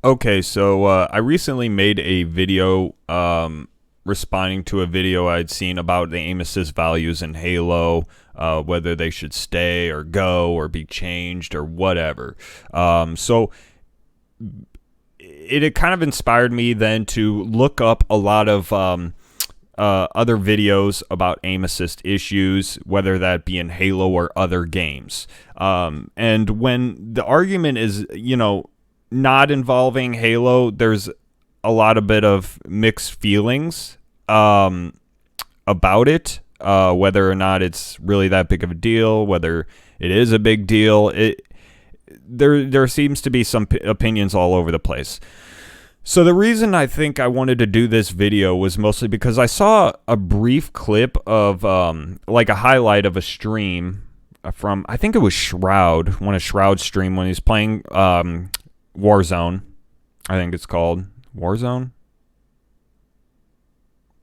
Okay, so I recently made a video responding to a video I'd seen about the aim assist values in Halo, whether they should stay or go or be changed or whatever. So it had kind of inspired me then to look up a lot of other videos about aim assist issues, whether that be in Halo or other games. And when the argument is, not involving Halo, there's a lot of bit of mixed feelings about it, whether or not it's really that big of a deal, whether it is a big deal. There seems to be some opinions all over the place. So the reason I think I wanted to do this video was mostly because I saw a brief clip of like a highlight of a stream from, I think it was Shroud, one of Shroud's stream when he's playing Warzone. I think it's called Warzone.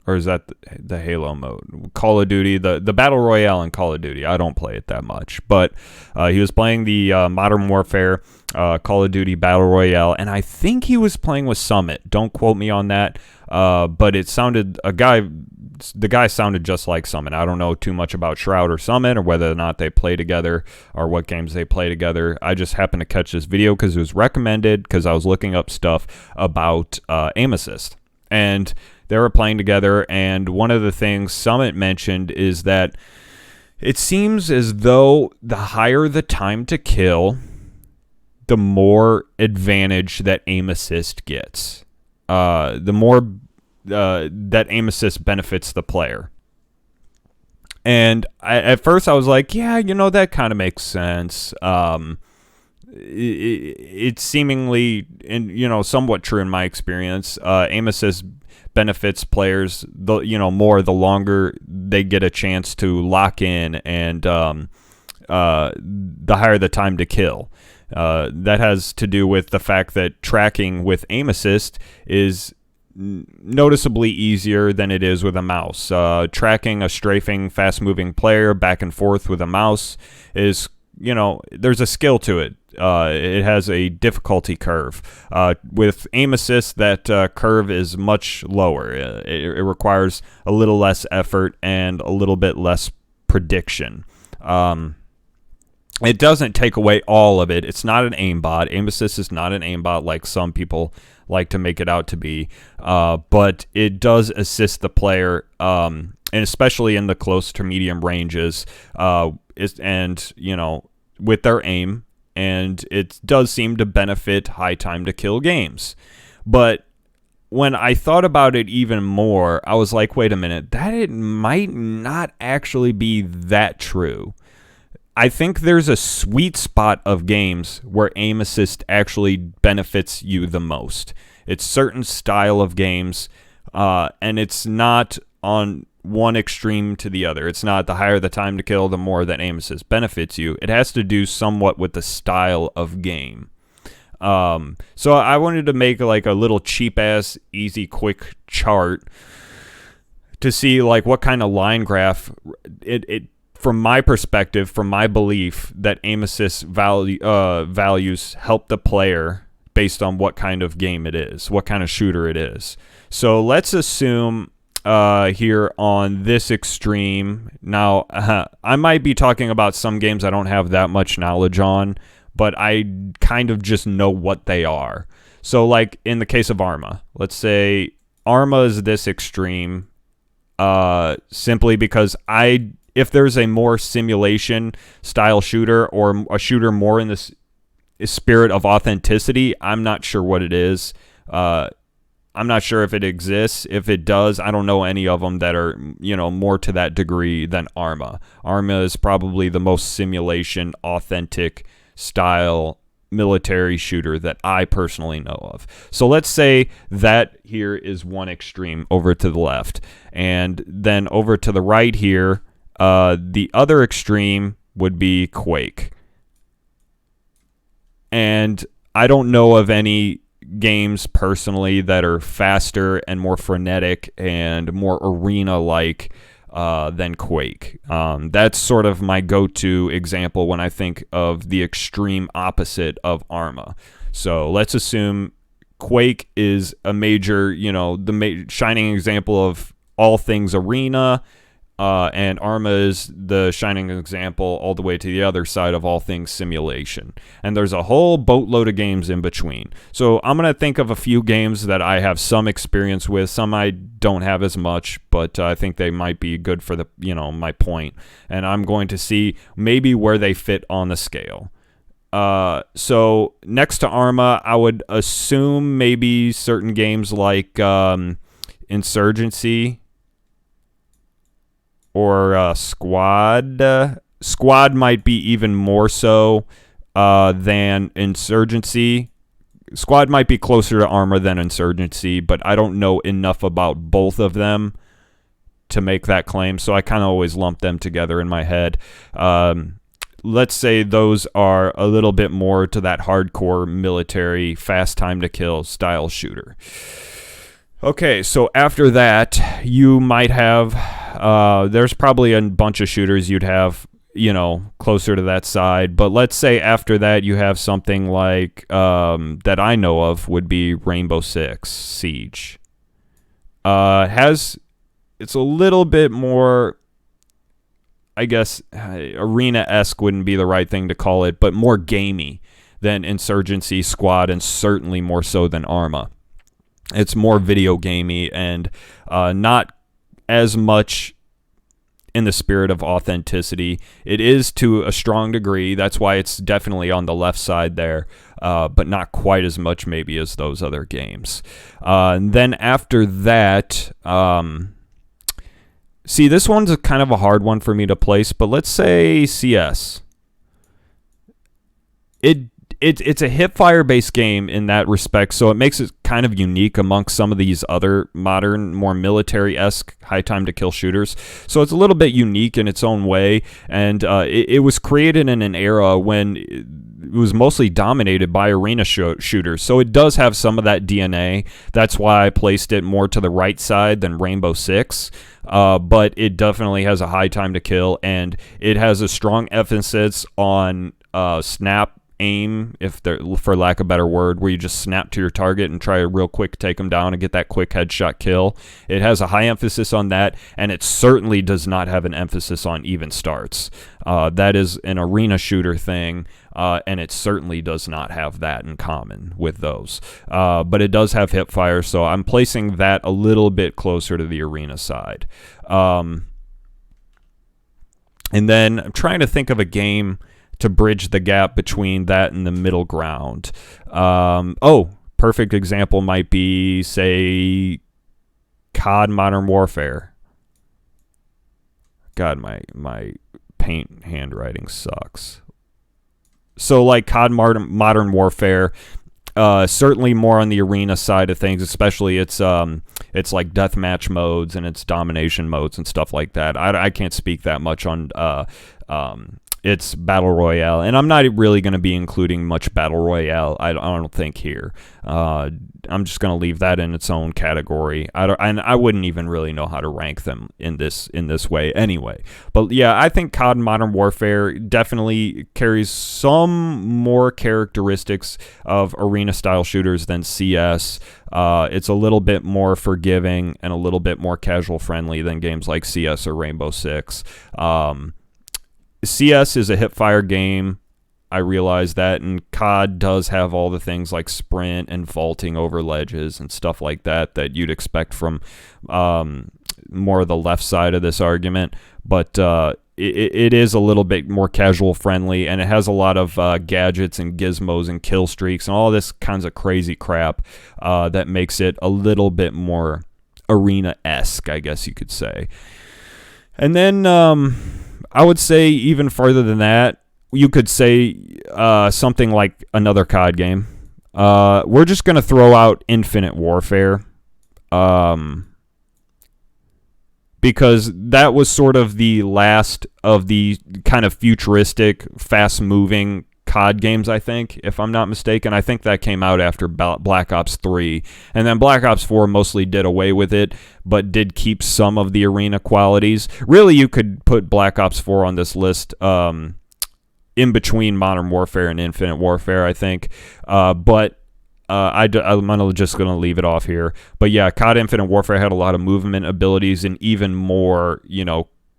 Or is that the Halo mode? Call of Duty, the Battle Royale in Call of Duty. I don't play it that much. But he was playing the Modern Warfare Call of Duty Battle Royale. And I think he was playing with Summit. Don't quote me on that. But it sounded, the guy sounded just like Summit. I don't know too much about Shroud or Summit or whether or not they play together or what games they play together. I just happened to catch this video because it was recommended because I was looking up stuff about aim assist. And they were playing together, and one of the things Summit mentioned is that it seems as though the higher the time to kill, the more advantage that aim assist gets. The more that aim assist benefits the player. And at first I was like, yeah, that kind of makes sense. It's seemingly, somewhat true in my experience. Aim assist benefits players, more the longer they get a chance to lock in, and the higher the time to kill. That has to do with the fact that tracking with aim assist is noticeably easier than it is with a mouse. Tracking a strafing, fast-moving player back and forth with a mouse is, there's a skill to it. It has a difficulty curve. With aim assist, that curve is much lower. It requires a little less effort and a little bit less prediction. It doesn't take away all of it. It's not an aimbot. Aim assist is not an aimbot like some people like to make it out to be. But it does assist the player, and especially in the close to medium ranges, with their aim. And it does seem to benefit high time to kill games. But when I thought about it even more, I was like, wait a minute, that it might not actually be that true. I think there's a sweet spot of games where aim assist actually benefits you the most. It's certain style of games, and it's not on one extreme to the other. It's not the higher the time to kill, the more that aim assist benefits you. It has to do somewhat with the style of game. So I wanted to make like a little cheap-ass, easy, quick chart to see like what kind of line graph it from my perspective, from my belief, that aim assist values help the player based on what kind of game it is, what kind of shooter it is. So let's assume here on this extreme. Now, I might be talking about some games I don't have that much knowledge on, but I kind of just know what they are. So like in the case of Arma, let's say Arma is this extreme, simply because if there's a more simulation style shooter or a shooter more in this spirit of authenticity, I'm not sure what it is. I'm not sure if it exists. If it does, I don't know any of them that are, more to that degree than Arma. Arma is probably the most simulation, authentic style military shooter that I personally know of. So let's say that here is one extreme over to the left. And then over to the right here, the other extreme would be Quake. And I don't know of any games personally that are faster and more frenetic and more arena-like than Quake. That's sort of my go-to example when I think of the extreme opposite of Arma. So let's assume Quake is a major, the shining example of all things arena, and Arma is the shining example all the way to the other side of all things simulation. And there's a whole boatload of games in between. So I'm going to think of a few games that I have some experience with. Some I don't have as much, but I think they might be good for my point. And I'm going to see maybe where they fit on the scale. So next to Arma, I would assume maybe certain games like Insurgency or Squad. Squad might be even more so than Insurgency. Squad might be closer to Arma than Insurgency, but I don't know enough about both of them to make that claim, so I kind of always lump them together in my head. Let's say those are a little bit more to that hardcore military, fast time to kill style shooter. Okay, so after that, you might have, there's probably a bunch of shooters you'd have, closer to that side. But let's say after that, you have something like, that I know of would be Rainbow Six Siege. It's a little bit more, I guess, arena-esque wouldn't be the right thing to call it, but more gamey than Insurgency, Squad, and certainly more so than Arma. It's more video gamey and not as much in the spirit of authenticity. It is to a strong degree. That's why it's definitely on the left side there, but not quite as much maybe as those other games. And then after that, see, this one's kind of a hard one for me to place, but let's say CS. It's a hip-fire-based game in that respect, so it makes it kind of unique amongst some of these other modern, more military-esque high-time-to-kill shooters. So it's a little bit unique in its own way, and it was created in an era when it was mostly dominated by arena shooters. So it does have some of that DNA. That's why I placed it more to the right side than Rainbow Six. But it definitely has a high time to kill, and it has a strong emphasis on snap aim, for lack of a better word, where you just snap to your target and try to real quick take them down and get that quick headshot kill. It has a high emphasis on that, and it certainly does not have an emphasis on even starts. That is an arena shooter thing, and it certainly does not have that in common with those. But it does have hip fire, so I'm placing that a little bit closer to the arena side. And then I'm trying to think of a game to bridge the gap between that and the middle ground. Perfect example might be, say, COD Modern Warfare. God, my paint handwriting sucks. So like COD Modern Warfare, certainly more on the arena side of things, especially it's like deathmatch modes and its domination modes and stuff like that. I can't speak that much on it's Battle Royale, and I'm not really going to be including much Battle Royale, I don't think, here. I'm just going to leave that in its own category. I wouldn't even really know how to rank them in this way anyway. But yeah, I think COD Modern Warfare definitely carries some more characteristics of arena-style shooters than CS. It's a little bit more forgiving and a little bit more casual-friendly than games like CS or Rainbow Six. CS is a hip-fire game, I realize that, and COD does have all the things like sprint and vaulting over ledges and stuff like that you'd expect from more of the left side of this argument, but it is a little bit more casual-friendly, and it has a lot of gadgets and gizmos and kill streaks and all this kinds of crazy crap that makes it a little bit more arena-esque, I guess you could say. And then I would say even further than that, you could say something like another COD game. We're just going to throw out Infinite Warfare because that was sort of the last of the kind of futuristic, fast-moving COD games, I think, if I'm not mistaken. I think that came out after Black Ops 3, and then Black Ops 4 mostly did away with it, but did keep some of the arena qualities. Really, you could put Black Ops 4 on this list in between Modern Warfare and Infinite Warfare, I think. But I'm just going to leave it off here. But yeah, COD Infinite Warfare had a lot of movement abilities and even more,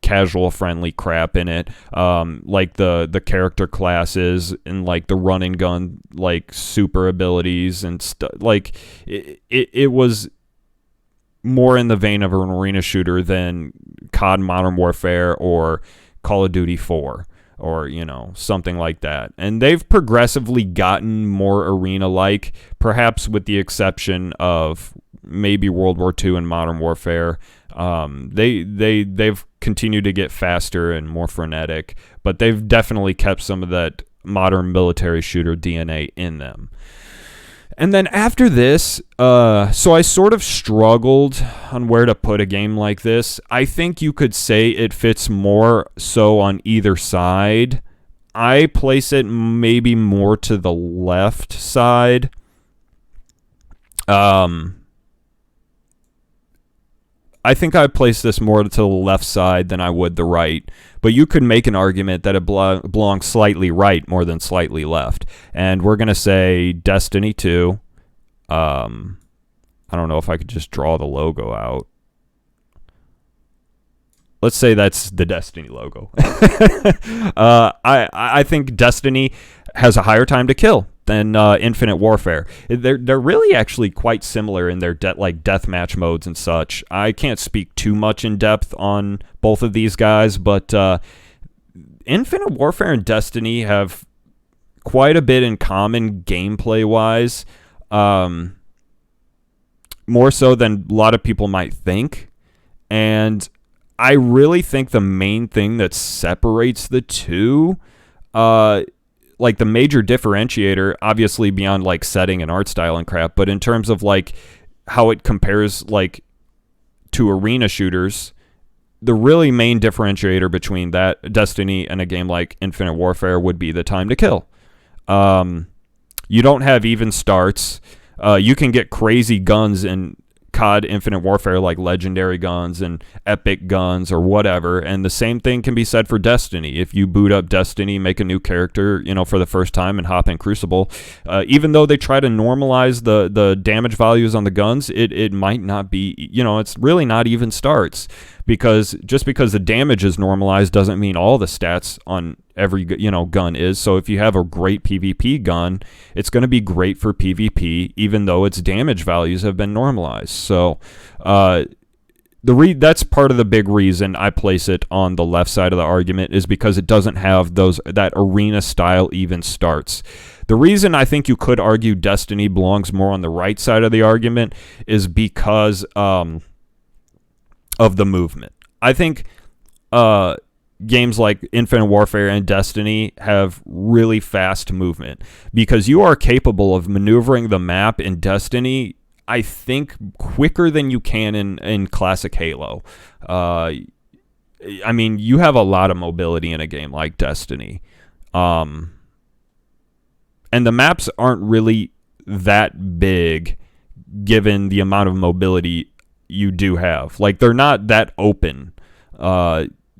casual friendly crap in it, like the character classes and like the run and gun like super abilities and stuff. Like it was more in the vein of an arena shooter than COD Modern Warfare or Call of Duty 4 or something like that. And they've progressively gotten more arena like, perhaps with the exception of maybe World War II and Modern Warfare. They've continued to get faster and more frenetic, but they've definitely kept some of that modern military shooter DNA in them. And then after this, so I sort of struggled on where to put a game like this. I think you could say it fits more so on either side. I place it maybe more to the left side. I think I place this more to the left side than I would the right, but you could make an argument that it belongs slightly right more than slightly left. And we're going to say Destiny 2. I don't know if I could just draw the logo out. Let's say that's the Destiny logo. I think Destiny has a higher time to kill than Infinite Warfare. They're really actually quite similar in their deathmatch modes and such. I can't speak too much in depth on both of these guys, but Infinite Warfare and Destiny have quite a bit in common gameplay-wise, more so than a lot of people might think. And I really think the main thing that separates the two, like the major differentiator, obviously beyond like setting and art style and crap, but in terms of like how it compares like to arena shooters, the really main differentiator between that Destiny and a game like Infinite Warfare would be the time to kill. You don't have even starts. You can get crazy guns in COD Infinite Warfare, like legendary guns and epic guns or whatever, and the same thing can be said for Destiny. If you boot up Destiny, make a new character, for the first time and hop in Crucible, even though they try to normalize the damage values on the guns, it might not be, it's really not even starts, because just because the damage is normalized doesn't mean all the stats on every gun is. So if you have a great PvP gun, it's going to be great for PvP even though its damage values have been normalized. So that's part of the big reason I place it on the left side of the argument, is because it doesn't have that arena style even starts. The reason I think you could argue Destiny belongs more on the right side of the argument is because of the movement. I think games like Infinite Warfare and Destiny have really fast movement, because you are capable of maneuvering the map in Destiny, I think, quicker than you can in classic Halo. I mean, you have a lot of mobility in a game like Destiny. And the maps aren't really that big given the amount of mobility you do have. Like, they're not that open.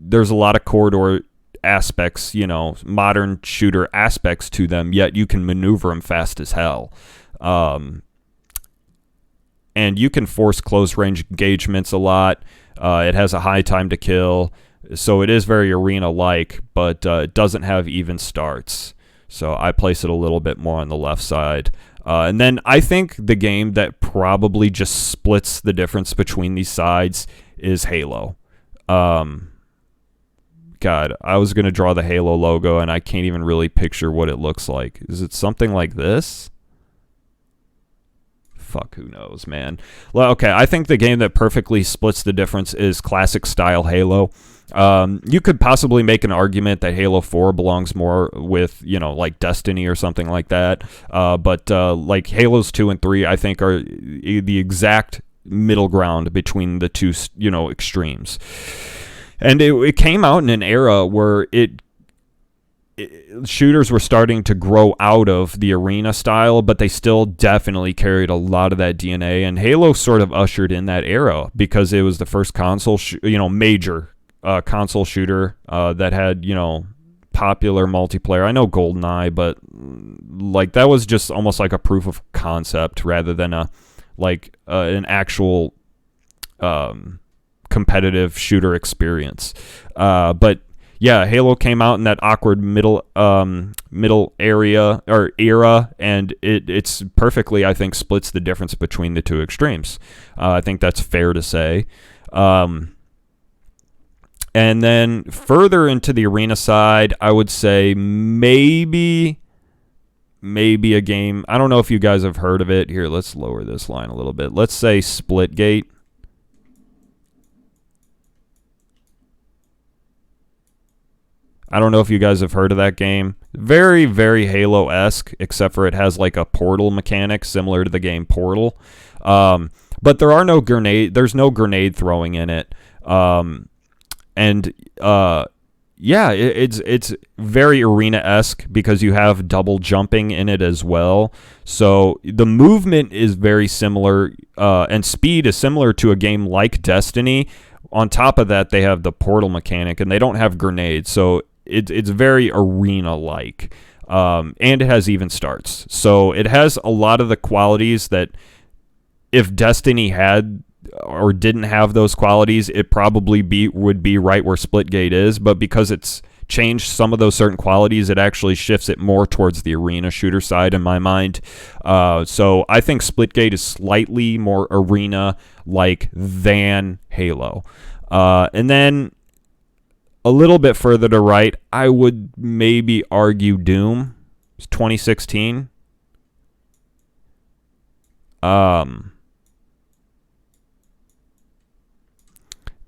There's a lot of corridor aspects, modern shooter aspects to them, yet you can maneuver them fast as hell. And you can force close range engagements a lot. It has a high time to kill, so it is very arena-like, but it doesn't have even starts. So I place it a little bit more on the left side. And then I think the game that probably just splits the difference between these sides is Halo. God, I was going to draw the Halo logo, and I can't even really picture what it looks like. Is it something like this? Fuck, who knows, man. Well, okay, I think the game that perfectly splits the difference is classic style Halo. You could possibly make an argument that Halo 4 belongs more with, like Destiny or something like that. But like Halos 2 and 3, I think, are the exact middle ground between the two, extremes. And it came out in an era where shooters were starting to grow out of the arena style, but they still definitely carried a lot of that DNA. And Halo sort of ushered in that era because it was the first console, major console shooter that had, popular multiplayer. I know GoldenEye, but like that was just almost like a proof of concept rather than an actual competitive shooter experience. But yeah, Halo came out in that awkward middle area or era, and it's perfectly, I think, splits the difference between the two extremes. I think that's fair to say. And then further into the arena side, I would say maybe a game. I don't know if you guys have heard of it. Here, let's lower this line a little bit. Let's say Splitgate. I don't know if you guys have heard of that game. Very, very Halo-esque, except for it has like a portal mechanic similar to the game Portal. But there's no grenade throwing in it. It's very arena-esque because you have double jumping in it as well. So the movement is very similar, and speed is similar to a game like Destiny. On top of that, they have the portal mechanic, and they don't have grenades. So it's very arena-like, and it has even starts. So it has a lot of the qualities that if Destiny had or didn't have those qualities, it probably would be right where Splitgate is. But because it's changed some of those certain qualities, it actually shifts it more towards the arena shooter side in my mind. So I think Splitgate is slightly more arena-like than Halo. And then a little bit further to right, I would maybe argue Doom. It's 2016.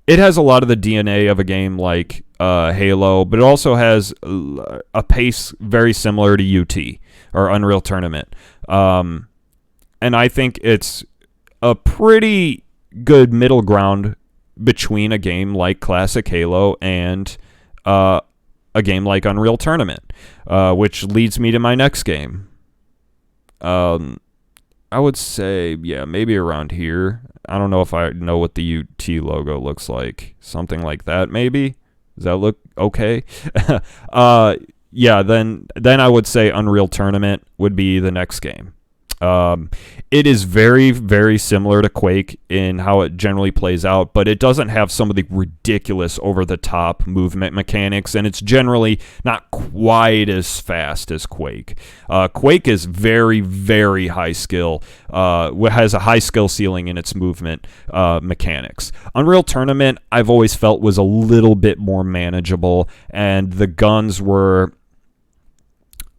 It has a lot of the DNA of a game like Halo, but it also has a pace very similar to UT or Unreal Tournament. And I think it's a pretty good middle ground between a game like classic Halo and a game like Unreal Tournament, which leads me to my next game. I would say, maybe around here. I don't know if I know what the UT logo looks like. Something like that, maybe? Does that look okay? Then I would say Unreal Tournament would be the next game. It is very, very similar to Quake in how it generally plays out, but it doesn't have some of the ridiculous over-the-top movement mechanics, and it's generally not quite as fast as Quake. Quake is very, very high skill, has a high skill ceiling in its movement mechanics. Unreal Tournament, I've always felt, was a little bit more manageable, and the guns were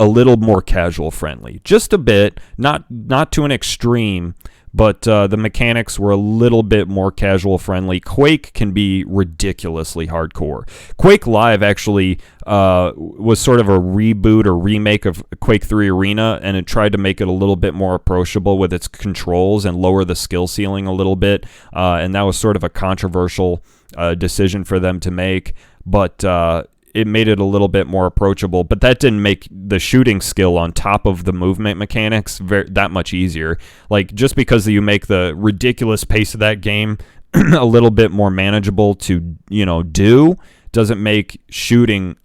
a little more casual friendly, just a bit, not to an extreme, but the mechanics were a little bit more casual friendly. Quake can be ridiculously hardcore. Quake Live actually was sort of a reboot or remake of Quake 3 Arena, and it tried to make it a little bit more approachable with its controls and lower the skill ceiling a little bit, and that was sort of a controversial decision for them to make, but it made it a little bit more approachable, but that didn't make the shooting skill on top of the movement mechanics that much easier. Like, just because you make the ridiculous pace of that game a little bit more manageable to, do, doesn't make shooting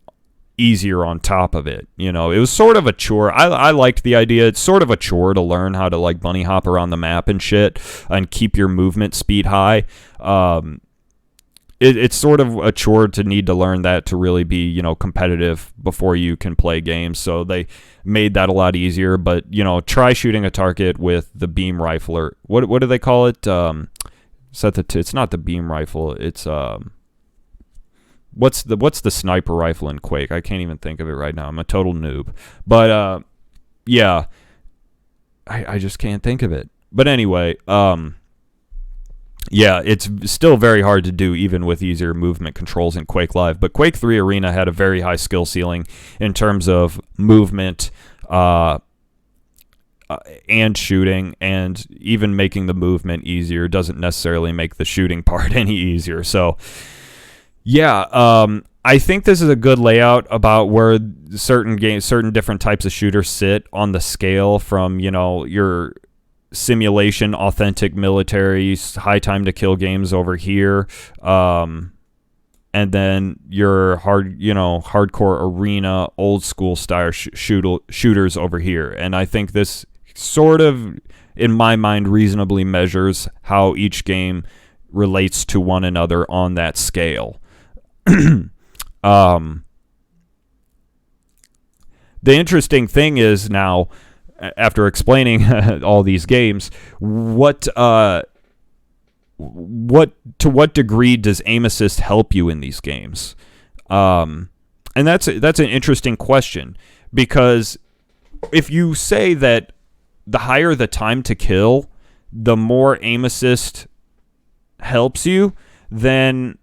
easier on top of it. It was sort of a chore. I liked the idea. It's sort of a chore to learn how to, like, bunny hop around the map and shit and keep your movement speed high. It's sort of a chore to need to learn that to really be, competitive before you can play games. So they made that a lot easier. But, try shooting a target with the beam rifle, or what do they call it? It's not the beam rifle. It's what's the sniper rifle in Quake? I can't even think of it right now. I'm a total noob. But I just can't think of it. But anyway, it's still very hard to do even with easier movement controls in Quake Live. But Quake 3 Arena had a very high skill ceiling in terms of movement and shooting, and even making the movement easier doesn't necessarily make the shooting part any easier. So, I think this is a good layout about where certain different types of shooters sit on the scale from, your simulation, authentic military, high time to kill games over here, and and then your hardcore arena, old school style shooters over here. And I think this sort of, in my mind, reasonably measures how each game relates to one another on that scale. The interesting thing is now, after explaining all these games, to what degree does aim assist help you in these games? And that's an interesting question, because if you say that the higher the time to kill, the more aim assist helps you, then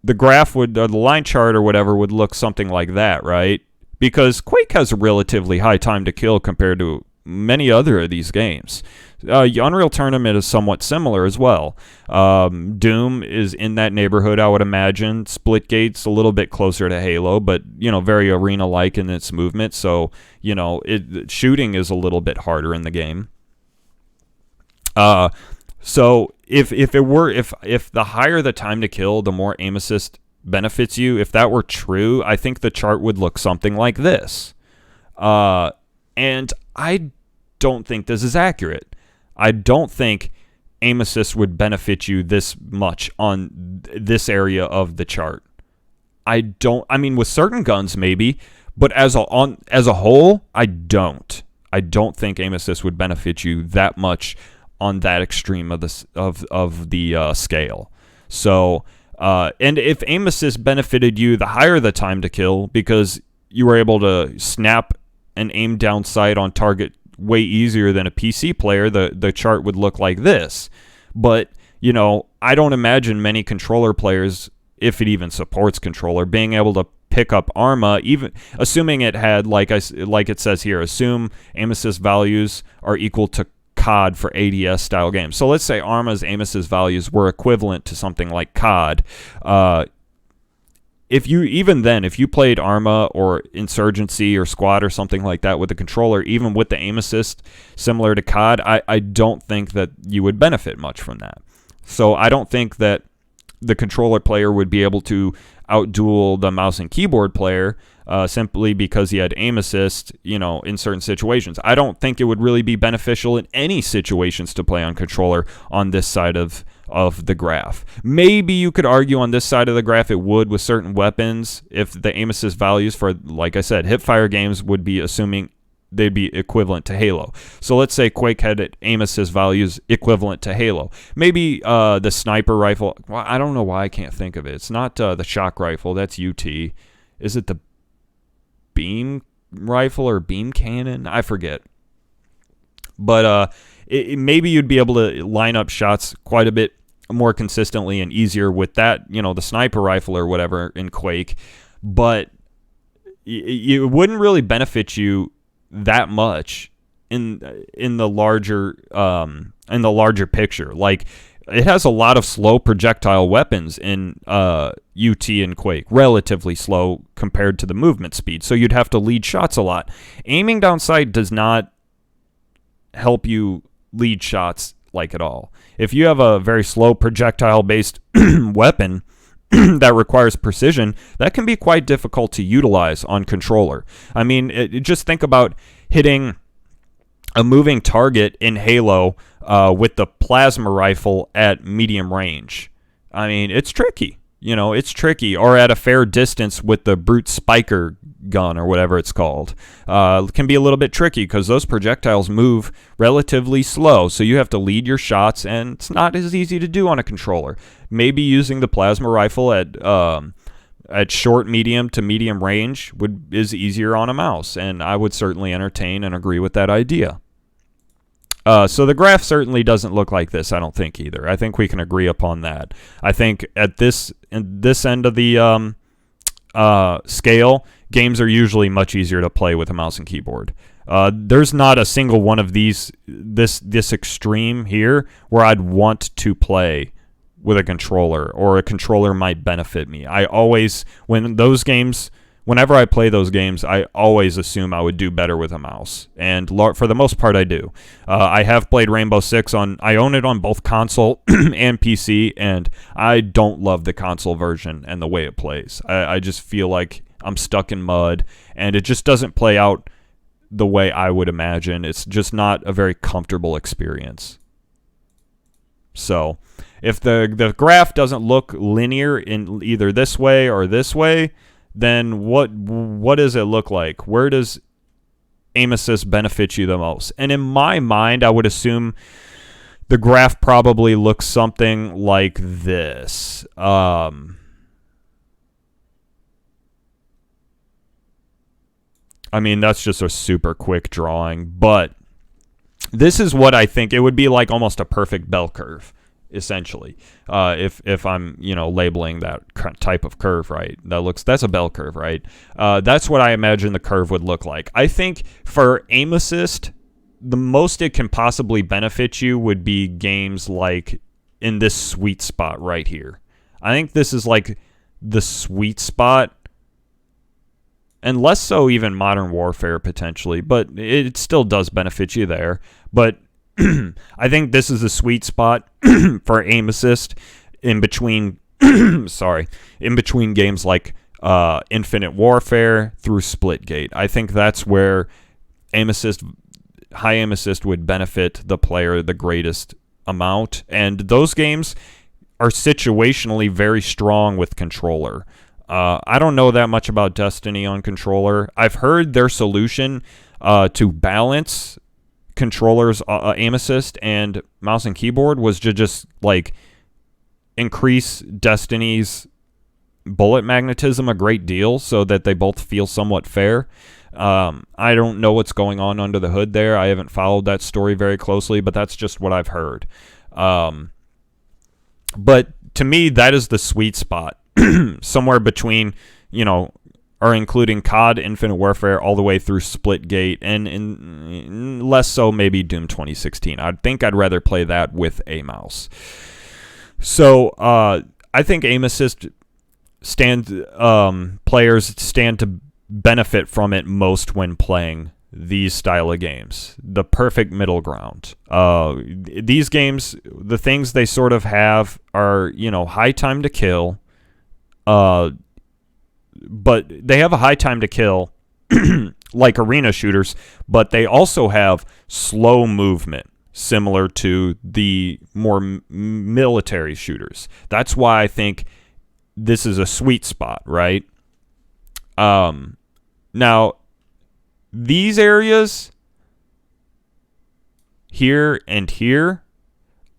the graph or the line chart or whatever would look something like that, right? Because Quake has a relatively high time to kill compared to many other of these games. Unreal Tournament is somewhat similar as well. Doom is in that neighborhood, I would imagine. Splitgate's a little bit closer to Halo, but very arena-like in its movement. So shooting is a little bit harder in the game. So if the higher the time to kill, the more aim assist benefits you. If that were true, I think the chart would look something like this. And I don't think this is accurate. I don't think aim assist would benefit you this much on this area of the chart. I mean, with certain guns maybe, but as a whole, I don't think aim assist would benefit you that much on that extreme of the scale. So, and if aim assist benefited you, the higher the time to kill, because you were able to snap and aim down sight on target way easier than a PC player, the chart would look like this. But, I don't imagine many controller players, if it even supports controller, being able to pick up Arma, even assuming it had, like it says here, assume aim assist values are equal to COD for ADS style games. So let's say Arma's aim assist values were equivalent to something like COD. If you played Arma or Insurgency or Squad or something like that with the controller, even with the aim assist similar to COD, I don't think that you would benefit much from that. So I don't think that the controller player would be able to outduel the mouse and keyboard player simply because he had aim assist, in certain situations. I don't think it would really be beneficial in any situations to play on controller on this side of the graph. Maybe you could argue on this side of the graph it would with certain weapons if the aim assist values for, like I said, hipfire games would be assuming they'd be equivalent to Halo. So let's say Quake had aim assist values equivalent to Halo. Maybe the sniper rifle, well, I don't know why I can't think of it. It's not the shock rifle, that's UT. Is it the beam rifle or beam cannon? I forget. But maybe you'd be able to line up shots quite a bit more consistently and easier with that, the sniper rifle or whatever in Quake. But it wouldn't really benefit you that much in the larger picture. Like, it has a lot of slow projectile weapons in UT and Quake, relatively slow compared to the movement speed. So you'd have to lead shots a lot. Aiming down sight does not help you lead shots like at all. If you have a very slow projectile based weapon that requires precision, that can be quite difficult to utilize on controller. I mean, just think about hitting a moving target in Halo with the plasma rifle at medium range. I mean, it's tricky. It's tricky. Or at a fair distance with the brute spiker gun or whatever it's called. It can be a little bit tricky because those projectiles move relatively slow. So you have to lead your shots, and it's not as easy to do on a controller. Maybe using the plasma rifle at short, medium to medium range is easier on a mouse. And I would certainly entertain and agree with that idea. So the graph certainly doesn't look like this, I don't think, either. I think we can agree upon that. I think at this end of the scale, games are usually much easier to play with a mouse and keyboard. There's not a single one of this extreme here where I'd want to play with a controller, or a controller might benefit me. I always, when those games whenever I play those games, I always assume I would do better with a mouse, and for the most part, I do. I have played Rainbow Six I own it on both console and PC, and I don't love the console version and the way it plays. I just feel like I'm stuck in mud, and it just doesn't play out the way I would imagine. It's just not a very comfortable experience. So, if the graph doesn't look linear in either this way or this way, then what does it look like? Where does aim assist benefit you the most? And in my mind, I would assume the graph probably looks something like this. I mean, that's just a super quick drawing, but this is what I think. It would be like almost a perfect bell curve, essentially, if I'm labeling that type of curve right. That's a bell curve, right? That's what I imagine the curve would look like. I think for aim assist, the most it can possibly benefit you would be games like in this sweet spot right here. I think this is like the sweet spot, and less so even Modern Warfare potentially, but it still does benefit you there. But I think this is the sweet spot for aim assist in between in between games like Infinite Warfare through Splitgate. I think that's where high aim assist would benefit the player the greatest amount, and those games are situationally very strong with controller. I don't know that much about Destiny on controller. I've heard their solution to balance controllers, aim assist, and mouse and keyboard was to just like increase Destiny's bullet magnetism a great deal so that they both feel somewhat fair. I don't know what's going on under the hood there. I haven't followed that story very closely, but that's just what I've heard. But to me, that is the sweet spot. Somewhere between, or including COD, Infinite Warfare, all the way through Splitgate, and less so maybe Doom 2016. I think I'd rather play that with a mouse. So I think aim assist players stand to benefit from it most when playing these style of games. The perfect middle ground. These games, the things they sort of have are, high time to kill. But they have a high time to kill like arena shooters, but they also have slow movement similar to the more military shooters. That's why I think this is a sweet spot, right? Now, these areas here and here,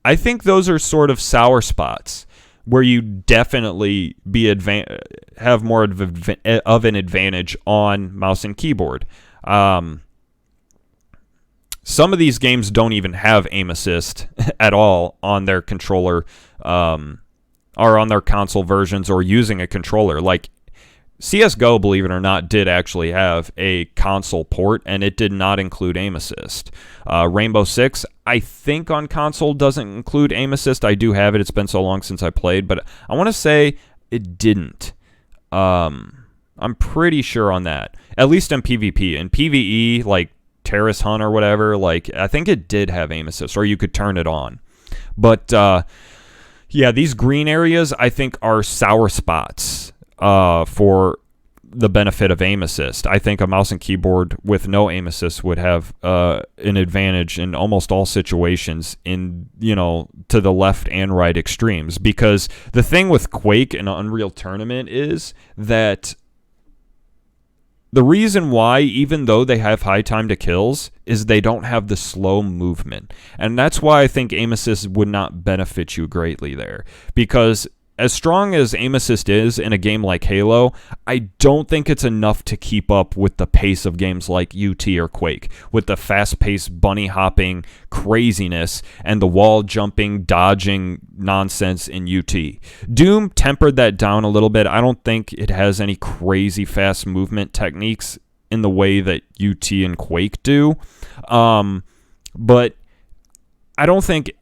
I think those are sort of sour spots where you definitely have more of an advantage on mouse and keyboard. Some of these games don't even have aim assist at all on their controller, or on their console versions, or using a controller. Like CSGO, believe it or not, did actually have a console port, and it did not include aim assist. Rainbow Six, I think on console doesn't include aim assist. I do have it. It's been so long since I played, but I want to say it didn't. I'm pretty sure on that. At least in PvP. In PvE, like Terrorist Hunt or whatever, like I think it did have aim assist, or you could turn it on. But yeah, these green areas I think are sour spots for the benefit of aim assist. I think a mouse and keyboard with no aim assist would have an advantage in almost all situations in, to the left and right extremes. Because the thing with Quake and Unreal Tournament is that the reason why, even though they have high time to kills, is they don't have the slow movement. And that's why I think aim assist would not benefit you greatly there. Because as strong as aim assist is in a game like Halo, I don't think it's enough to keep up with the pace of games like UT or Quake, with the fast-paced bunny hopping craziness and the wall jumping, dodging nonsense in UT. Doom tempered that down a little bit. I don't think it has any crazy fast movement techniques in the way that UT and Quake do. But I don't think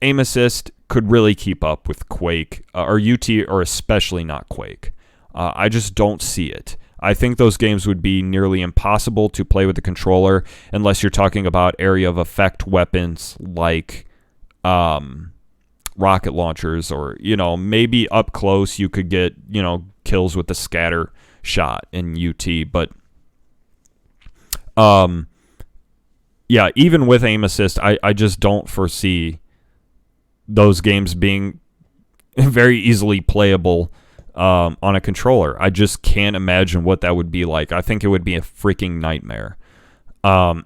aim assist could really keep up with Quake or UT, or especially not Quake. I just don't see it. I think those games would be nearly impossible to play with the controller unless you're talking about area of effect weapons like rocket launchers, or, maybe up close you could get, kills with the scatter shot in UT. But yeah, even with aim assist, I just don't foresee those games being very easily playable on a controller. I just can't imagine what that would be like. I think it would be a freaking nightmare. And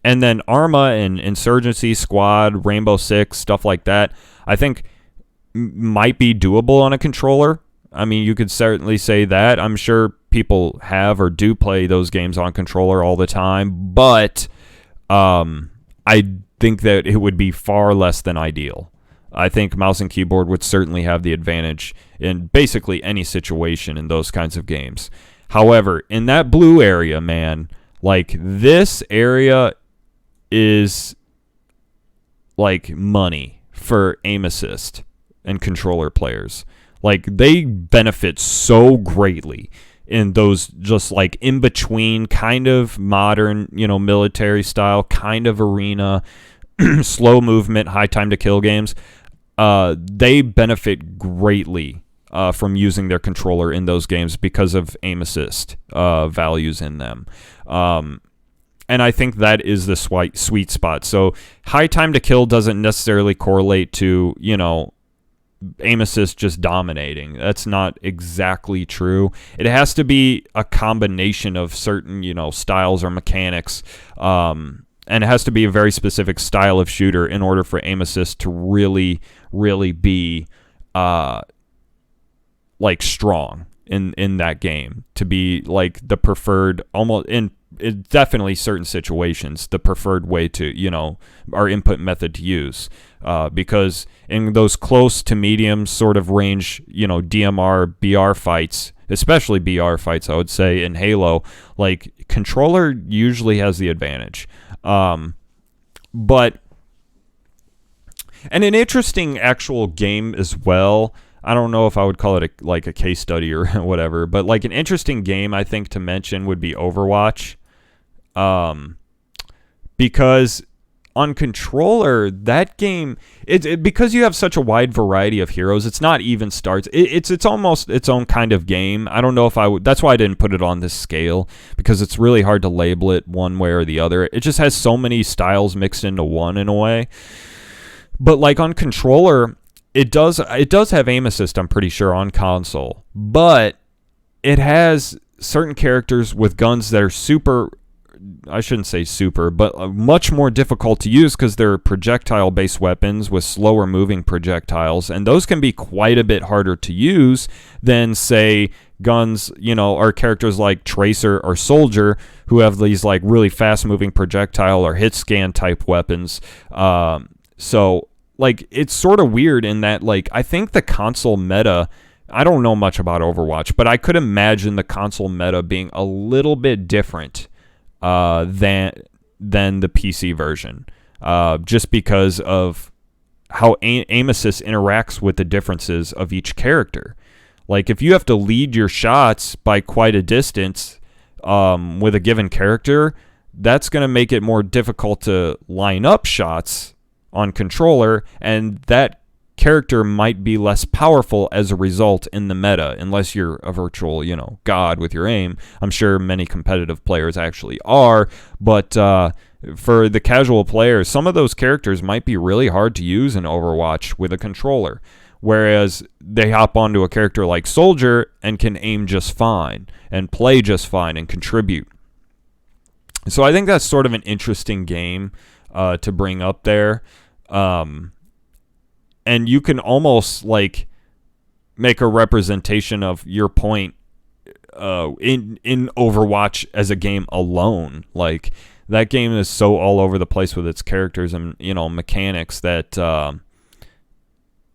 then Arma and Insurgency, Squad, Rainbow Six, stuff like that, I think might be doable on a controller. I mean, you could certainly say that. I'm sure people have or do play those games on controller all the time, but I think that it would be far less than ideal. I think mouse and keyboard would certainly have the advantage in basically any situation in those kinds of games. However, in that blue area, man, like, this area is like money for aim assist and controller players. Like, they benefit so greatly in those just like in between kind of modern, military style, kind of arena, slow movement, high time to kill games. They benefit greatly from using their controller in those games because of aim assist values in them. And I think that is the sweet spot. So high time to kill doesn't necessarily correlate to, aim assist just dominating. That's not exactly true. It has to be a combination of certain, styles or mechanics. And it has to be a very specific style of shooter in order for aim assist to really, really be like strong in that game, to be like the preferred, almost in definitely certain situations, the preferred way to, our input method to use. Because in those close to medium sort of range, DMR, BR fights, especially BR fights, I would say, in Halo, like, controller usually has the advantage. But, and an interesting actual game as well, I don't know if I would call it a case study or whatever, but like an interesting game I think to mention would be Overwatch. Because on controller, that game, because you have such a wide variety of heroes, it's not even starts. It's almost its own kind of game. I don't know if I would. That's why I didn't put it on this scale, because it's really hard to label it one way or the other. It just has so many styles mixed into one in a way. But like on controller, it does have aim assist, I'm pretty sure, on console, but it has certain characters with guns that are super, I shouldn't say super, but much more difficult to use because they're projectile-based weapons with slower moving projectiles, and those can be quite a bit harder to use than, say, guns, or characters like Tracer or Soldier, who have these like really fast-moving projectile or hit scan type weapons. So like, it's sort of weird in that, like, I think the console meta, I don't know much about Overwatch, but I could imagine the console meta being a little bit different than the PC version, just because of how aim assist interacts with the differences of each character. Like, if you have to lead your shots by quite a distance with a given character, that's going to make it more difficult to line up shots on controller, and that character might be less powerful as a result in the meta, unless you're a virtual, god with your aim. I'm sure many competitive players actually are, but for the casual players, some of those characters might be really hard to use in Overwatch with a controller, whereas they hop onto a character like Soldier and can aim just fine and play just fine and contribute. So I think that's sort of an interesting game to bring up there. And you can almost like make a representation of your point in Overwatch as a game alone. Like, that game is so all over the place with its characters and mechanics that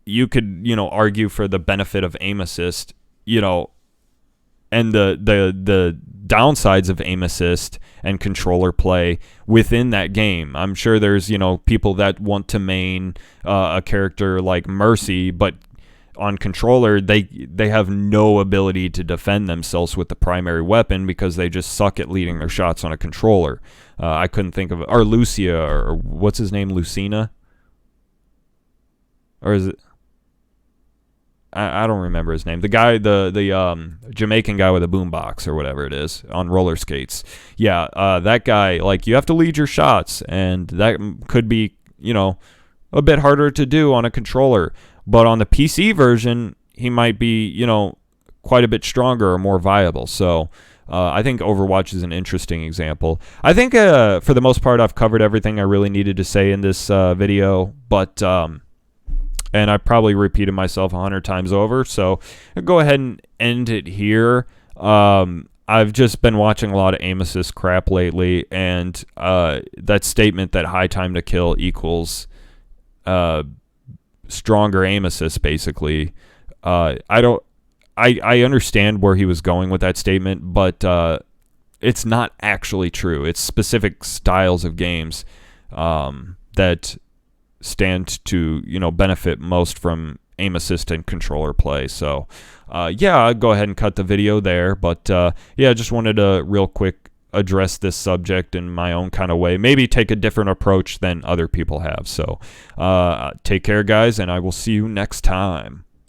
you could argue for the benefit of aim assist, and the downsides of aim assist and controller play within that game. I'm sure there's people that want to main a character like Mercy, but on controller, they have no ability to defend themselves with the primary weapon because they just suck at leading their shots on a controller. I couldn't think of it. Or Lucia, or what's his name, Lucina? Or is it? I don't remember his name. The guy, the Jamaican guy with a boombox or whatever it is on roller skates. Yeah, that guy. Like, you have to lead your shots, and that could be, a bit harder to do on a controller. But on the PC version, he might be, quite a bit stronger or more viable. So I think Overwatch is an interesting example. I think for the most part, I've covered everything I really needed to say in this video. But and I probably repeated myself 100 times over. So I'll go ahead and end it here. I've just been watching a lot of aim assist crap lately. And that statement that high time to kill equals stronger aim assist, basically. I understand where he was going with that statement, but it's not actually true. It's specific styles of games that stand to benefit most from aim assist and controller play. So I'll go ahead and cut the video there. But just wanted to real quick address this subject in my own kind of way, maybe take a different approach than other people have. So take care, guys, and I will see you next time.